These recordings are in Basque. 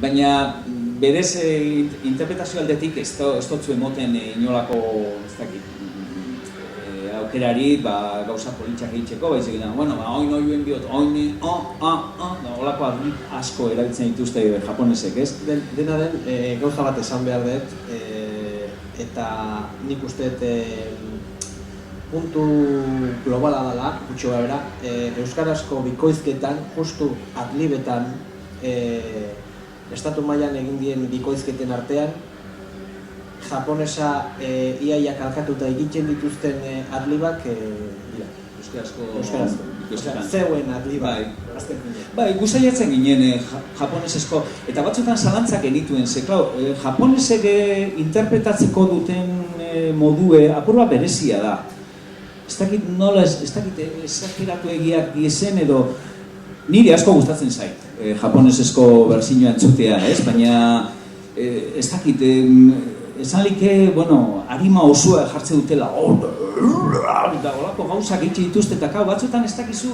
Baina berez interpretazio aldetik ez dutzu emoten inolako, ez dakit, aukerari gauza politxak egiteko, baizik gina, oin oioen bihot, oin, olako asko erabiltzen dituzte japonesek, ez? Dena den, gauza bat esan behar dut, eta nik uste puntu globala dela, gutxo bera, euskarazko bikoizketan, justu adlibetan, estatu mailan egin dien bikoizketen artean, japonesa iaia kalkatuta egiten dituzten adlibak euskarazko zeuen adlibak. Bai, guzaiatzen ginen japonesesko, eta batzutan zalantzak genituen, ze, japonesek interpretatzeko duten modue apurua berezia da. Ez dakit nola, ez dakit esageratu egiak diezen edo niri asko gustatzen zait japonesesko berzinoa entzutea, ez? Baina ez dakit, esan like, harima osua jartze dutela, eta olako gauzak egitxe dituzte, eta batzutan ez dakizu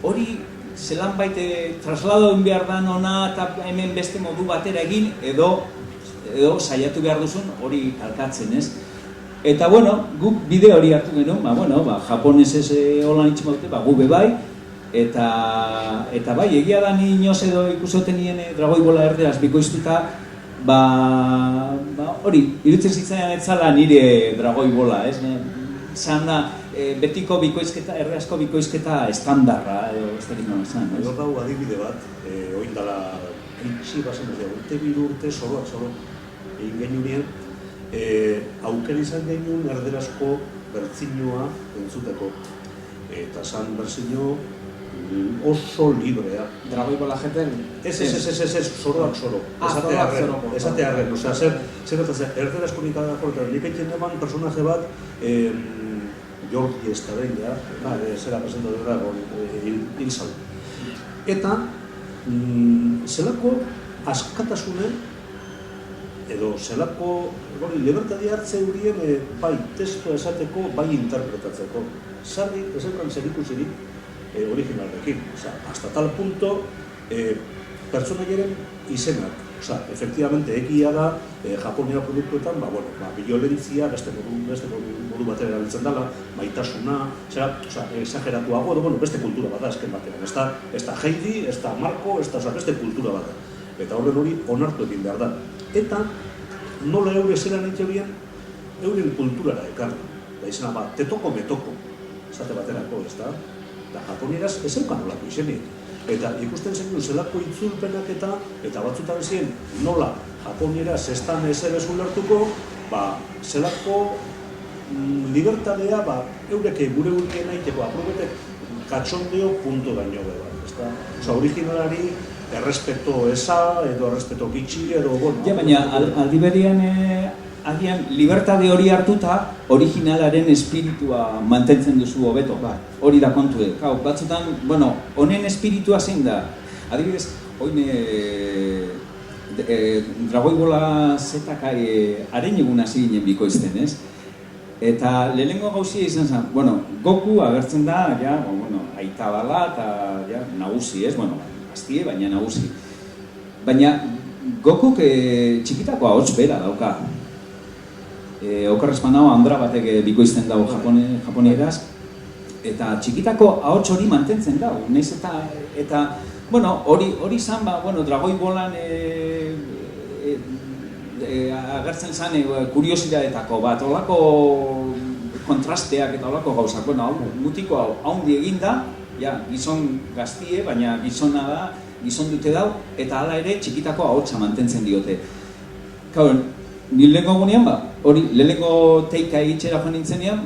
hori zelan baite trasladoen behar dan ona eta hemen beste modu batera egin, edo saiatu behar duzun hori kalkatzen, ez? Eta, guk bide hori hartu genuen, japonesez holan itxema dute, gu bebai, eta bai, egia da ni inoz edo ikusoten nien Dragoi Bola erderaz bikoiztuta, hori, irutzen zitzaian ez zala nire Dragoi Bola, ez? Zan da, betiko bikoizketa, erdeazko bikoizketa estandarra, edo ez dakit nola zan, ez? Hor dago adibide bat, oin dala itxi bazen, urte biru urte soroak egin genuen, auker izan genuen erderazko bertzinua entzuteko. Eta zan bertzino oso librea. Dragoi Bola jeten? Ez, soroak soro. Esate arren, osea, zer erderazko nikadako, eta nik egiten eman personaje bat, Jordi Estadella, zera presento dira, hil zau. Eta, zelako askatasune, edo zelako libertadia hartze hurien bai testo esateko, bai interpretatzeko. Sarri, ezekan zerikusirik originalrekin. Hasta tal punto, pertsonaiaren izenak. Efectivamente, egia da, Japonia produktuetan, violentzia beste modu batera erabiltzen dela, maitasuna, exageratuago, beste kultura bat da, esken batean. Ez da Heidi, ez da Marco, ez da beste kultura bat da. Eta horren hori onartu egin behar da. Eta nola eure zelan egin euren kulturara ekarri. Da izena te toko, me toko, esate baterako, ez da? Da japonieraz ez eukan nolako izenik. Eta ikusten zen zelako itzulpenak eta batzutan zien nola japonieraz ez da ezer ez ulertuko, zelako libertadea eureke gure urien aiteko aprobetek katxondeo punto daño beba. Originalari errespeto eza, edo errespeto gitxi, edo... Ja, baina aldiberian agian libertade hori hartuta originalaren espiritua mantentzen duzu hobeto. Hori da kontue. Batzutan, honen espiritua zein da. Adibidez, Dragoi Bola zetak haren egun hasi ginen bikoizten, ez? Eta lehenengo gauzia izan zen, Goku agertzen da, aita bala eta nagusi, ez? Aztie, baina nagusi. Baina Gokuk txikitako ahots bera dauka. Okerrezpan dago Andra batek bikoizten dago japonieraz. Eta txikitako ahots hori mantentzen dago. Eta hori izan, Dragoi Bolan agertzen zen kuriositateko bat, olako kontrasteak eta olako gauzak. Mutiko hau haundi eginda, gizon gaztie, baina gizona da, gizon dute dau, eta hala ere txikitako ahotsa mantentzen diote. Ni lehenko gunean, hori, lehenko teika egitxera joan nintzenean,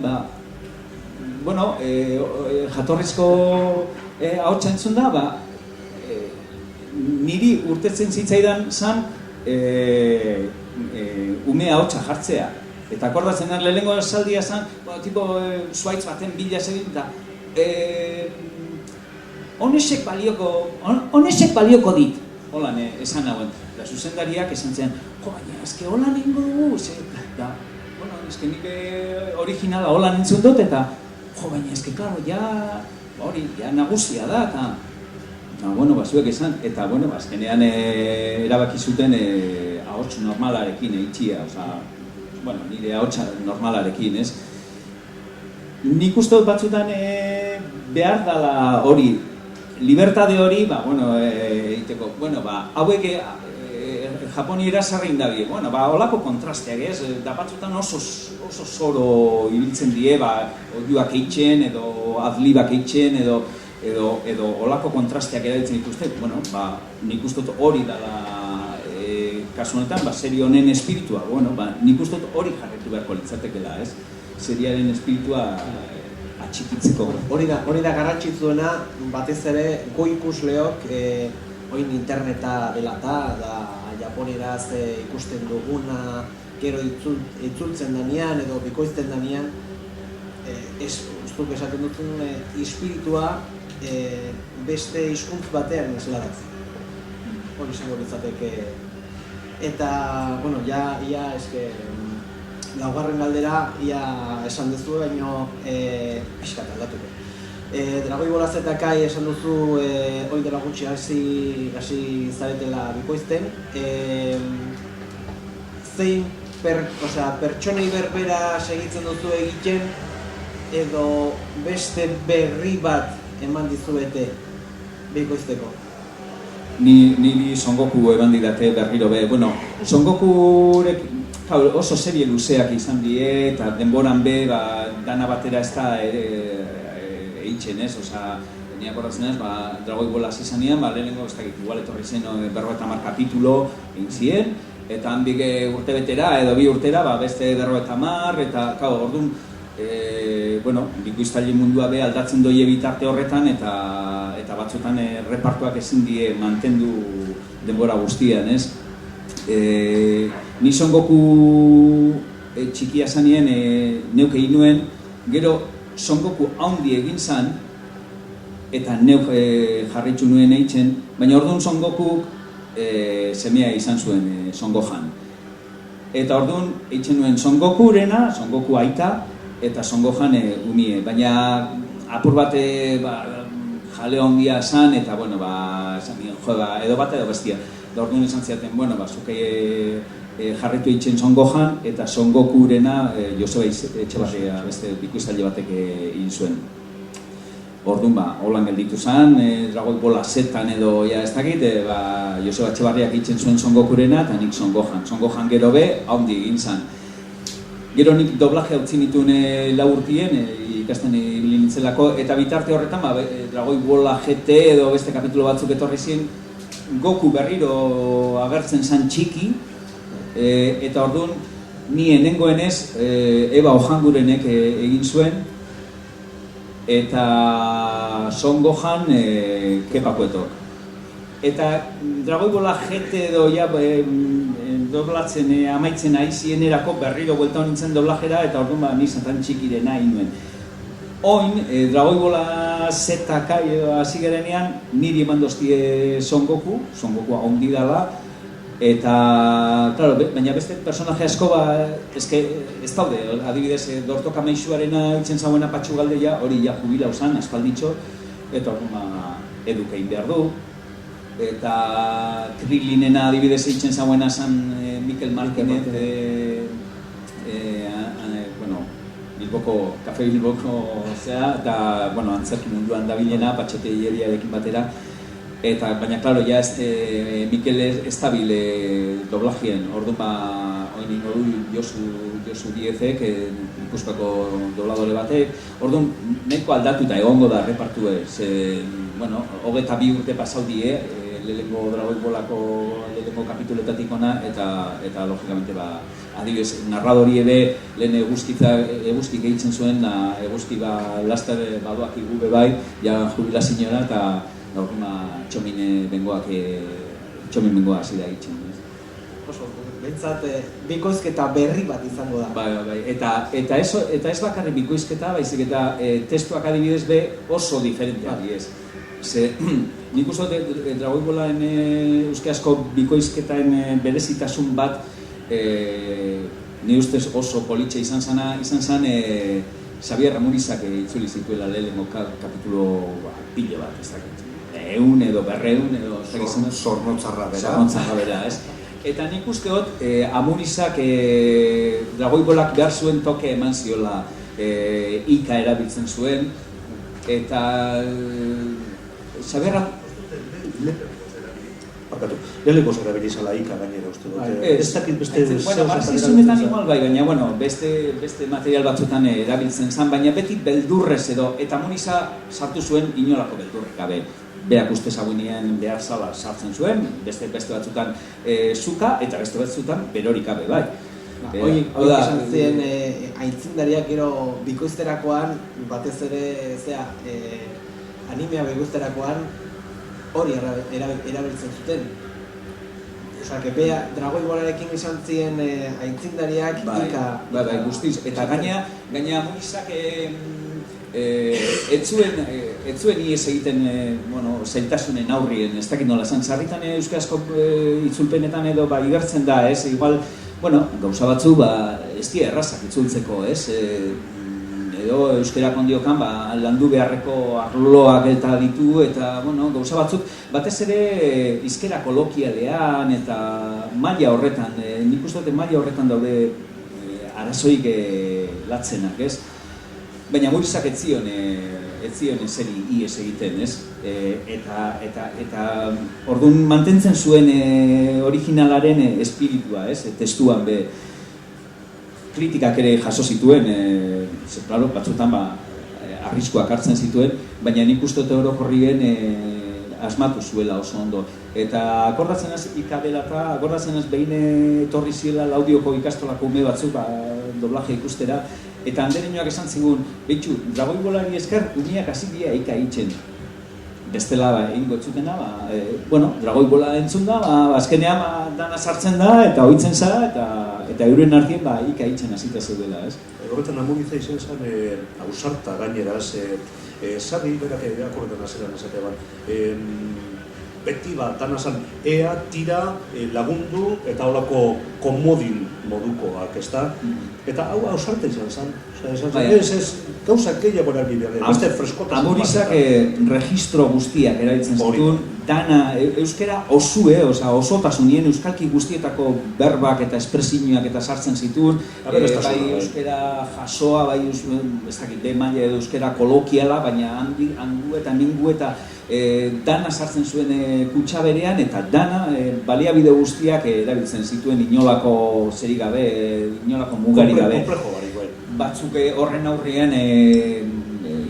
jatorrizko ahotsa entzun da, niri urtetzen zitzaidan zan ume ahotsa jartzea. Eta akordatzen da, lehenko esaldia zan, zuaitz baten bila segin, eta honesek balioko dit, holan esan nagoen. Da zuzendariak esan zen, baina ezke holan ingo dugu, ezke nik originala holan entzun dut, eta baina ezke, klaro, hori, nagusia da, eta Bueno, zuek esan, eta, azkenean erabaki zuten ahots normalarekin eitxia, nire ahotsa normalarekin, ez? Nik uste dut batzutan behar dela hori, libertade hori, egiteko, hauek Japonia sarrin dabe, holako kontrasteak, ez? Da batzutan oso zoro ibiltzen die, oiuak eitzen, edo adlibak eitzen, edo holako kontrasteak erabiltzen dituzte, nik uste dut hori dela kasu honetan, serie honen espiritua, nik uste dut hori jarretu beharko litzatekela, ez? Seriaren espiritua atxikitzeko. Hori da garrantzitsuena, batez ere goikusleok oin interneta dela da japonieraz ikusten duguna, gero itzultzen denean edo bikoizten denean, zuk esaten duten espiritua beste hizkuntz batean isladatzen. Hori izango litzateke. Eta, ia eske laugarren galdera ia esan duzu, baino pixkat aldatuko. Dragoi Bola Z-kai esan duzu hori dela gutxi hasi zaretela bikoizten. Zein pertsonei berbera segitzen duzu egiten edo beste berri bat eman dizuete bikoizteko? Niri Son Goku eman didate berriro be. Son Gokurek oso serie luzeak izan die, eta denboran be, dana batera ez da eitzen, ez? Ni akordatzen ez, Dragoi Bola izanean, lehenengo ez dakit, igual etorri zen 50 kapitulo egin ziren, eta handik urte betera, edo 2 urtera, beste 50, eta, orduan, bikoiztaile mundua be aldatzen doie bitarte horretan, eta batzutan repartuak ezin die mantendu denbora guztian, ez? Ni Son Goku txikia zanien neuk egin nuen, gero Son Goku haundi egin zan, eta neuk jarritxu nuen eitzen, baina orduan Son Goku semea izan zuen Son Gohan. Eta orduan eitzen nuen Son Gokurena, Son Goku aita, eta Son Gohan umie, baina apur bate jale handia zan, eta edo bat edo bestia. Da orduan izan ziaten, zuke jarritu eitzen Son Gohan, eta Son Gokurena Joseba Etxebarria beste bikoiztaile batek egin zuen. Orduan, holan gelditu zen, Dragoi Bola Z-an edo ez dakit, Joseba Etxebarriak eitzen zuen Son Gokurena, eta nik Son Gohan. Son Gohan gero be, haundi egin zen. Gero nik doblaje hau zinituen 4 urtien, ikasten ibili nintzelako, eta bitarte horretan, Dragoi Bola GT edo beste kapitulo batzuk etorri ziren, Goku berriro agertzen zen txiki, eta orduan ni enengoenez Eba Ojangurenek egin zuen, eta Son Gohan Kepakoetok. Eta Dragoi Bola GT edo doblatzen amaitzen aizienerako berriro buelta honintzen doblajera, eta orduan ni zatan txikirena egin nuen. Oin, Dragoi Bola Z-kai edo hasi gerenean, niri eman doztie Son Goku haundi dela, eta, baina beste personaje asko ez daude, adibidez, Dortoka Meixuarena itzen zauena Patxu Galdeia, hori ja jubilau zan, aspalditxo, eta orduan edukein behar du, eta Krilinena adibidez itzen zauena zan Mikel Martinet, Kafe Bilboko zea, eta, antzerki munduan dabilena, Patxete Ieriarekin batera, eta, baina, klaro, ja Mikel ez dabil doblajien, orduan, oin ingo du Josu Diezek, Gipuzkoako dobladore batek, orduan, nahiko aldatuta egongo da repartu ez, 22 urte pasau die, lehenengo Dragoi Bolako lehenengo kapituletatik ona, eta logikamente, adibidez, narradori ere lehen eguzki gehitzen zuen, eguzki laster badoak igube bai, ja jubilazioa eta gaurruna txomin bengoak hasi da egiten. Oso, bentsat, bikoizketa berri bat izango da. Bai, eta ez bakarrik bikoizketa, baizik eta testuak adibidez be oso diferenteak diez. Nik uste Dragoi Bolaen euskarazko bikoizketaen berezitasun bat ni ustez oso politxe izan zen Xabier Ramurizak itzuli zituela lehenengo kapitulo pile bat, ez dakit. 100 edo 200 edo Zornotzarra bera. Zornotzarra bera, ez? Eta nik uste dut, Amurizak dragoibolak behar zuen toke eman ziola ika erabiltzen zuen, eta Xaberra... Lehelekoz erabilizala ika gainera uste dut. Ez dakit beste... Bueno, marxizunetan igual bai, baina, bueno, beste material batzutan erabiltzen zen, baina beti beldurrez edo, eta Amuriza sartu zuen inolako beldurrek gabe. Beak uste zaguinean behar zala sartzen zuen, beste batzutan zuka, eta beste batzutan berorik gabe bai. Hoi esan ziren aitzindariak gero bikoizterakoan, batez ere, animea bikoizterakoan, hori erabiltzen zuten. Osa, bea, dragoibolarekin izan ziren aitzindariak ika... Bai, guztiz. Eta gaina Amurizak ez zuen ies egiten zailtasunen aurrien, ez dakit nola, sarritan euskarazko itzulpenetan edo igertzen da, ez? Igual, gauza batzu, ez dira errazak itzultzeko, ez? Edo euskera kondiokan landu beharreko arloak eta ditu, eta gauza batzuk, batez ere hizkera kolokialean eta maila horretan, nik uste dute maila horretan daude arazoik latzenak, ez? Baina Amurizak ez zion zeri ies egiten, ez? Eta orduan mantentzen zuen originalaren espiritua, ez? Testuan be kritikak ere jaso zituen, claro, batzutan arriskuak hartzen zituen, baina nik uste dut orokorrien asmatu zuela oso ondo. Eta akordatzen az ikabela eta akordatzen az behin etorri ziela Laudioko ikastolako ume batzuk doblaje ikustera, eta andereñoak esan zigun, behitxu, dragoibolari esker umeak hasi dira ika itzen. Bestela egingo txutena, dragoibola entzun da, azkenean dana sartzen da, eta ohitzen za, eta euren artien ika itzen hasita zeudela, ez? Horretan Amuriza izan zen ausarta gainera, sarri berak akordetan azeran esate beti dana zen ea, tira, lagundu eta holako komodin modukoak, ez da? Eta hau ausarta izan zen. Gauzak gehiago erabidea, beste freskotasun. Amurizak registro guztiak erabiltzen zituen, dana euskera osue, osotasunien euskalki guztietako berbak eta espresioak eta sartzen zituen, bai euskera jasoa, bai maila edo euskera kolokiala, baina handu eta mingu eta dana sartzen zuen kutsa berean, eta dana baliabide guztiak erabiltzen zituen inolako zeri gabe, inolako mugari gabe. Batzuk horren aurrean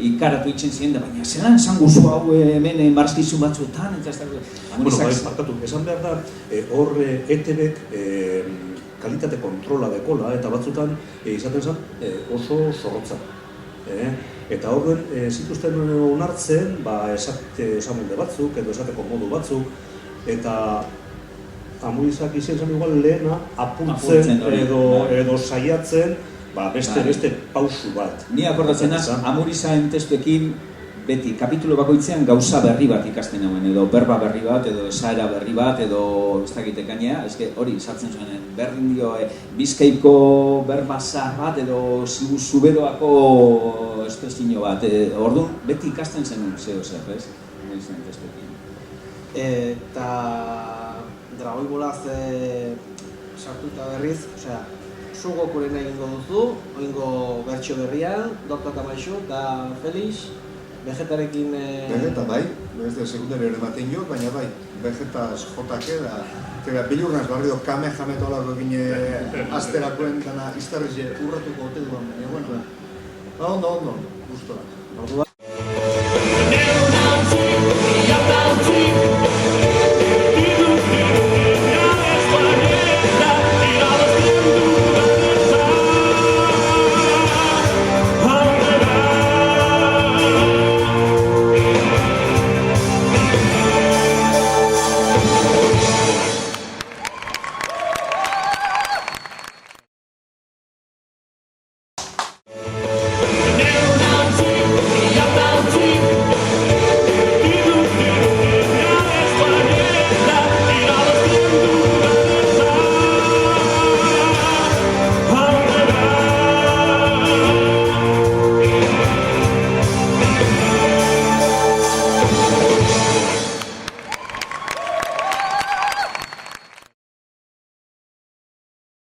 ikaratu itzen ziren, baina zelan esan guzu hau hemen marxizun batzuetan, eta ez da... Markatu, esan behar da, hor ETB-ek kalitate kontrola dekola, eta batzutan izaten zen oso zorrotza. Eta horren zituzten onartzen, esamunde batzuk, edo esateko modu batzuk, eta Amurizak izan zen igual lehena apurtzen edo saiatzen, beste pausu bat. Ni akordatzen az, Amurizaen testuekin beti kapitulo bakoitzean gauza berri bat ikasten hauen, edo berba berri bat, edo esaera berri bat, edo ez dakite gainea, hori sartzen zuen, berdin dio Bizkaiko berba zahar bat, edo Zuberoako espresio bat, orduan beti ikasten zenun, zeo zer, ez? Amurizaen testuekin. Eta dragoibolaz sartuta berriz, zugo kurena egingo duzu, oingo bertxio berria, Doktor Kamaixu eta Felix, Vegetarekin... Vegeta bai, ez da sekundario ere baten jo, baina bai, Vegetas jotake da, bilurnaz barri do kame jametola gine azterakoen dana iztarrize urratuko ote duan, baina, ondo, gustora. Orduan,